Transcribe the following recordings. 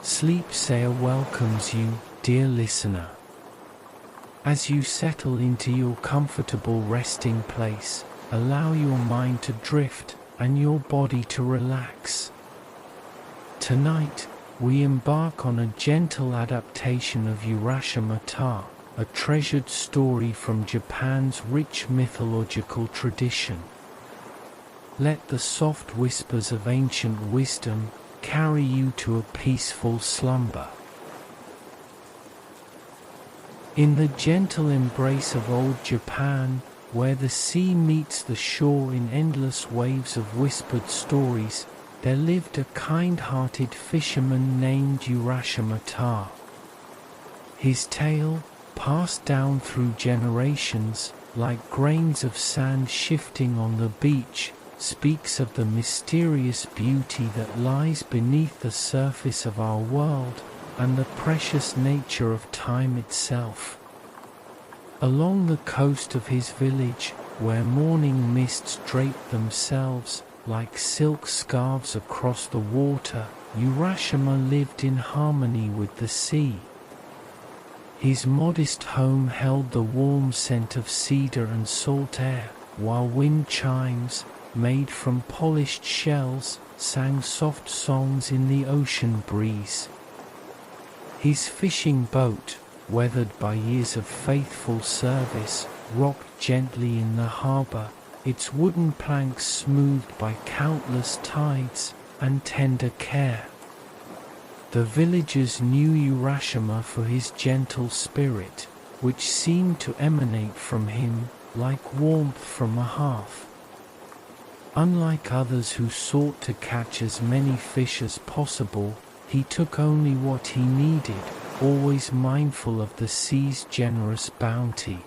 Sleep Sayer welcomes you, dear listener. As you settle into your comfortable resting place, allow your mind to drift and your body to relax. Tonight, we embark on a gentle adaptation of Urashima Tarō, a treasured story from Japan's rich mythological tradition. Let the soft whispers of ancient wisdom carry you to a peaceful slumber. In the gentle embrace of old Japan, where the sea meets the shore in endless waves of whispered stories, there lived a kind-hearted fisherman named Urashima Tarō. His tale, passed down through generations, like grains of sand shifting on the beach, speaks of the mysterious beauty that lies beneath the surface of our world, and the precious nature of time itself. Along the coast of his village, where morning mists drape themselves like silk scarves across the water, Urashima lived in harmony with the sea. His modest home held the warm scent of cedar and salt air, while wind chimes, made from polished shells, sang soft songs in the ocean breeze. His fishing boat, weathered by years of faithful service, rocked gently in the harbor, its wooden planks smoothed by countless tides and tender care. The villagers knew Urashima for his gentle spirit, which seemed to emanate from him like warmth from a hearth. Unlike others who sought to catch as many fish as possible, he took only what he needed, always mindful of the sea's generous bounty.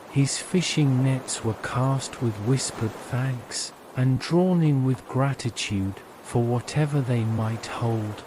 His fishing nets were cast with whispered thanks, and drawn in with gratitude for whatever they might hold.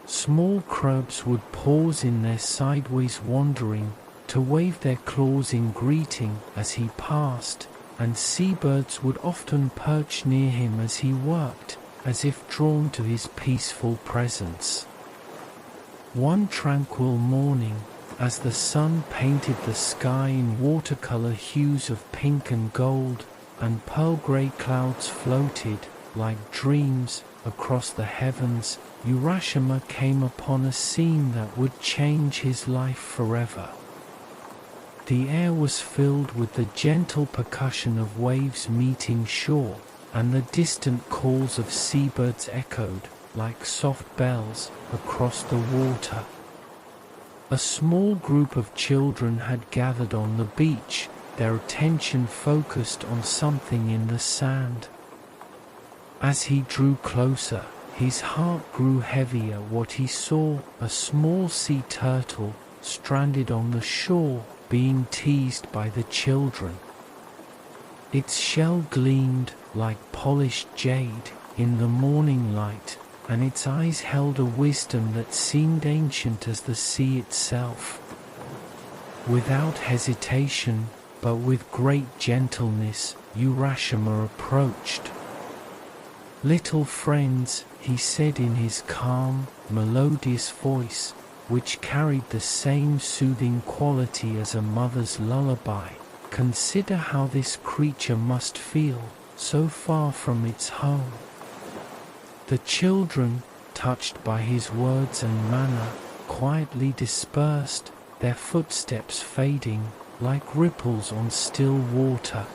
Small crabs would pause in their sideways wandering to wave their claws in greeting as he passed, and seabirds would often perch near him as he worked, as if drawn to his peaceful presence. One tranquil morning, as the sun painted the sky in watercolor hues of pink and gold, and pearl-gray clouds floated, like dreams, across the heavens, Urashima came upon a scene that would change his life forever. The air was filled with the gentle percussion of waves meeting shore, and the distant calls of seabirds echoed, like soft bells, across the water. A small group of children had gathered on the beach, their attention focused on something in the sand. As he drew closer, his heart grew heavy at what he saw, a small sea turtle, stranded on the shore, being teased by the children. Its shell gleamed like polished jade in the morning light, and its eyes held a wisdom that seemed ancient as the sea itself. Without hesitation, but with great gentleness, Urashima approached. "Little friends," he said in his calm, melodious voice, which carried the same soothing quality as a mother's lullaby, "consider how this creature must feel, so far from its home." The children, touched by his words and manner, quietly dispersed, their footsteps fading, like ripples on still water.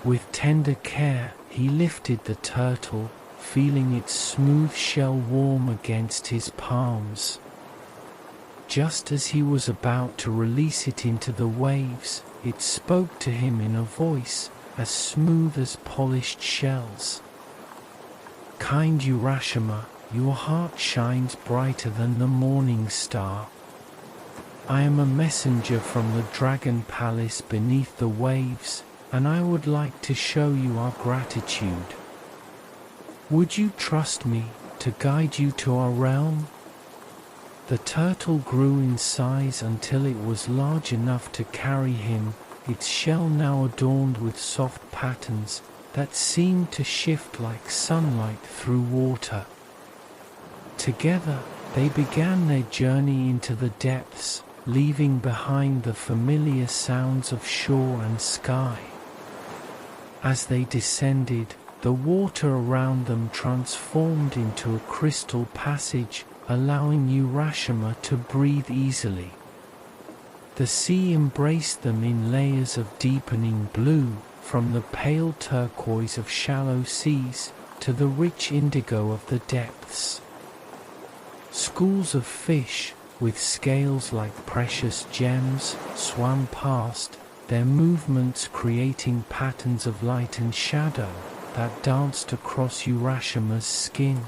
With tender care, he lifted the turtle, feeling its smooth shell warm against his palms. Just as he was about to release it into the waves, it spoke to him in a voice as smooth as polished shells. "Kind Urashima, your heart shines brighter than the morning star. I am a messenger from the Dragon Palace beneath the waves, and I would like to show you our gratitude. Would you trust me to guide you to our realm?" The turtle grew in size until it was large enough to carry him, its shell now adorned with soft patterns that seemed to shift like sunlight through water. Together, they began their journey into the depths, leaving behind the familiar sounds of shore and sky. As they descended, the water around them transformed into a crystal passage, allowing Urashima to breathe easily. The sea embraced them in layers of deepening blue, from the pale turquoise of shallow seas to the rich indigo of the depths. Schools of fish, with scales like precious gems, swam past, their movements creating patterns of light and shadow that danced across Urashima's skin.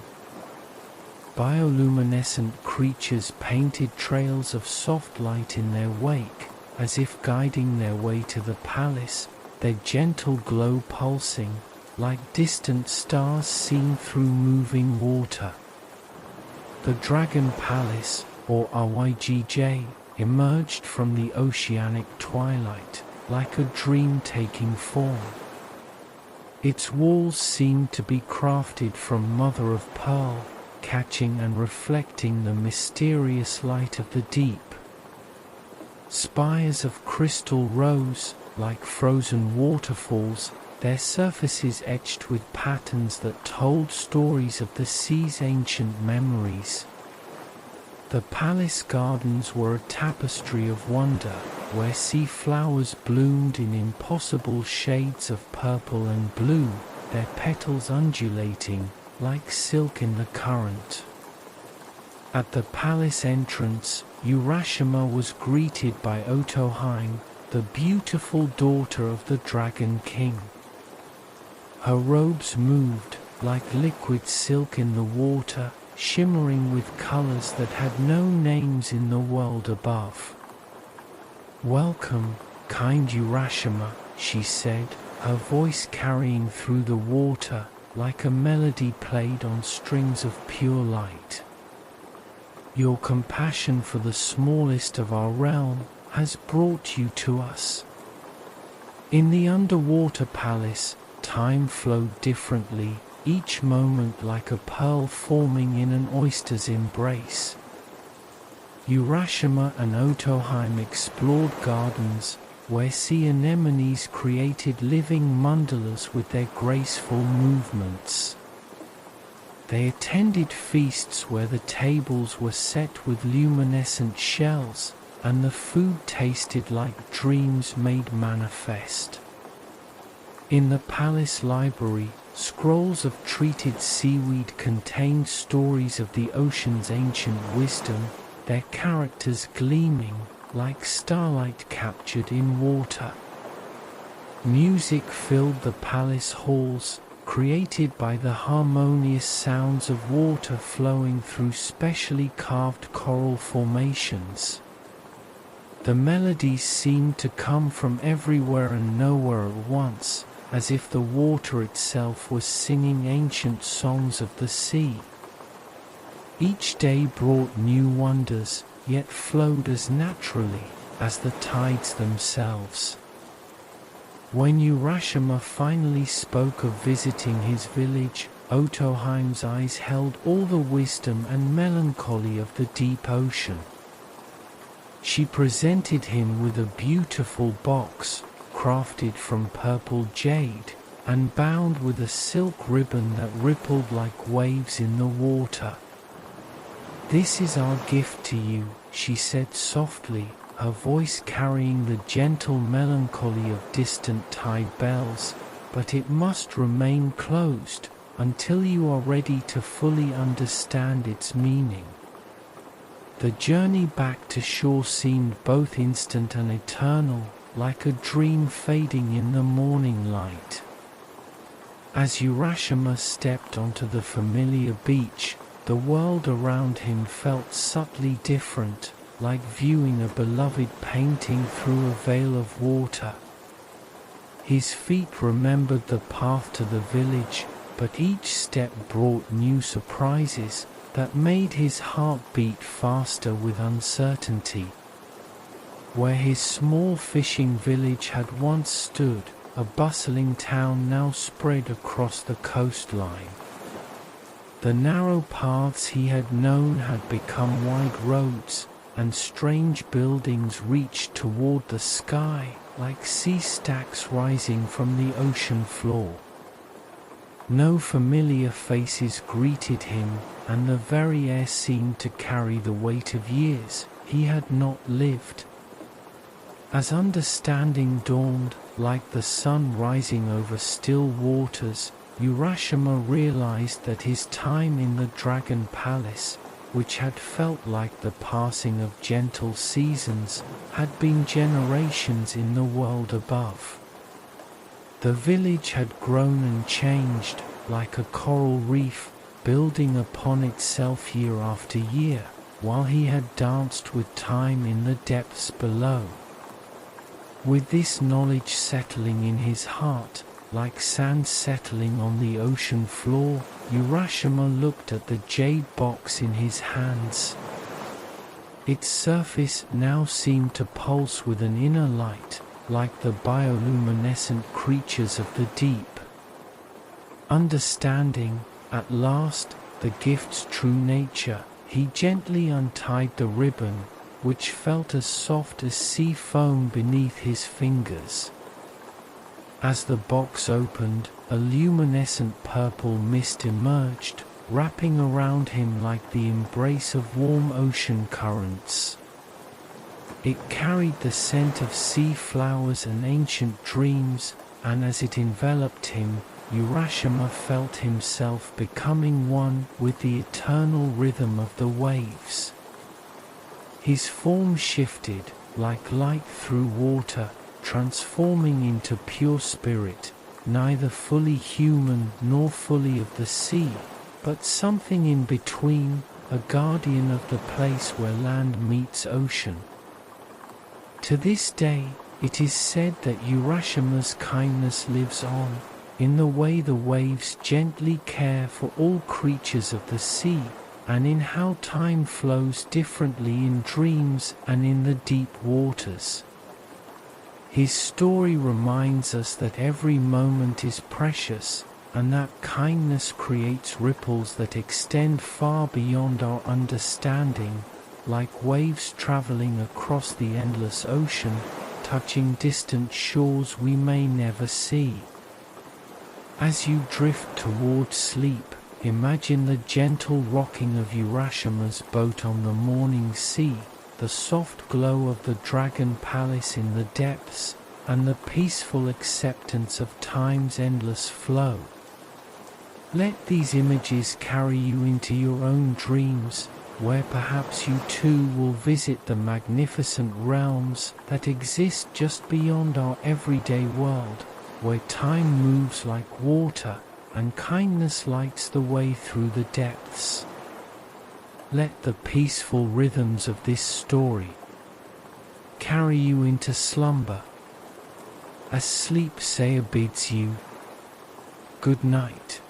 Bioluminescent creatures painted trails of soft light in their wake, as if guiding their way to the palace, their gentle glow pulsing, like distant stars seen through moving water. The Dragon Palace, or Rygj, emerged from the oceanic twilight, like a dream taking form. Its walls seemed to be crafted from mother of pearl, catching and reflecting the mysterious light of the deep. Spires of crystal rose, like frozen waterfalls, their surfaces etched with patterns that told stories of the sea's ancient memories. The palace gardens were a tapestry of wonder, where sea flowers bloomed in impossible shades of purple and blue, their petals undulating, like silk in the current. At the palace entrance, Urashima was greeted by Otoheim, the beautiful daughter of the Dragon King. Her robes moved, like liquid silk in the water, shimmering with colors that had no names in the world above. "Welcome, kind Urashima," she said, her voice carrying through the water, like a melody played on strings of pure light. "Your compassion for the smallest of our realm has brought you to us." In the underwater palace, time flowed differently, each moment like a pearl forming in an oyster's embrace. Urashima and Otoheim explored gardens, where sea anemones created living mandalas with their graceful movements. They attended feasts where the tables were set with luminescent shells, and the food tasted like dreams made manifest. In the palace library, scrolls of treated seaweed contained stories of the ocean's ancient wisdom, their characters gleaming like starlight captured in water. Music filled the palace halls, created by the harmonious sounds of water flowing through specially carved coral formations. The melodies seemed to come from everywhere and nowhere at once, as if the water itself was singing ancient songs of the sea. Each day brought new wonders, yet flowed as naturally as the tides themselves. When Urashima finally spoke of visiting his village, Otoheim's eyes held all the wisdom and melancholy of the deep ocean. She presented him with a beautiful box, crafted from purple jade, and bound with a silk ribbon that rippled like waves in the water. "This is our gift to you," she said softly, her voice carrying the gentle melancholy of distant tide bells, "but it must remain closed until you are ready to fully understand its meaning." The journey back to shore seemed both instant and eternal, like a dream fading in the morning light. As Urashima stepped onto the familiar beach, the world around him felt subtly different, like viewing a beloved painting through a veil of water. His feet remembered the path to the village, but each step brought new surprises that made his heart beat faster with uncertainty. Where his small fishing village had once stood, a bustling town now spread across the coastline. The narrow paths he had known had become wide roads, and strange buildings reached toward the sky, like sea stacks rising from the ocean floor. No familiar faces greeted him, and the very air seemed to carry the weight of years he had not lived. As understanding dawned, like the sun rising over still waters, Urashima realized that his time in the Dragon Palace, which had felt like the passing of gentle seasons, had been generations in the world above. The village had grown and changed, like a coral reef, building upon itself year after year, while he had danced with time in the depths below. With this knowledge settling in his heart, like sand settling on the ocean floor, Urashima looked at the jade box in his hands. Its surface now seemed to pulse with an inner light, like the bioluminescent creatures of the deep. Understanding, at last, the gift's true nature, he gently untied the ribbon, which felt as soft as sea foam beneath his fingers. As the box opened, a luminescent purple mist emerged, wrapping around him like the embrace of warm ocean currents. It carried the scent of sea flowers and ancient dreams, and as it enveloped him, Urashima felt himself becoming one with the eternal rhythm of the waves. His form shifted, like light through water, transforming into pure spirit, neither fully human nor fully of the sea, but something in between, a guardian of the place where land meets ocean. To this day, it is said that Urashima's kindness lives on, in the way the waves gently care for all creatures of the sea, and in how time flows differently in dreams and in the deep waters. His story reminds us that every moment is precious, and that kindness creates ripples that extend far beyond our understanding, like waves traveling across the endless ocean, touching distant shores we may never see. As you drift toward sleep, imagine the gentle rocking of Urashima's boat on the morning sea, the soft glow of the Dragon Palace in the depths, and the peaceful acceptance of time's endless flow. Let these images carry you into your own dreams, where perhaps you too will visit the magnificent realms that exist just beyond our everyday world, where time moves like water and kindness lights the way through the depths. Let the peaceful rhythms of this story carry you into slumber, as sleep sayer bids you good night.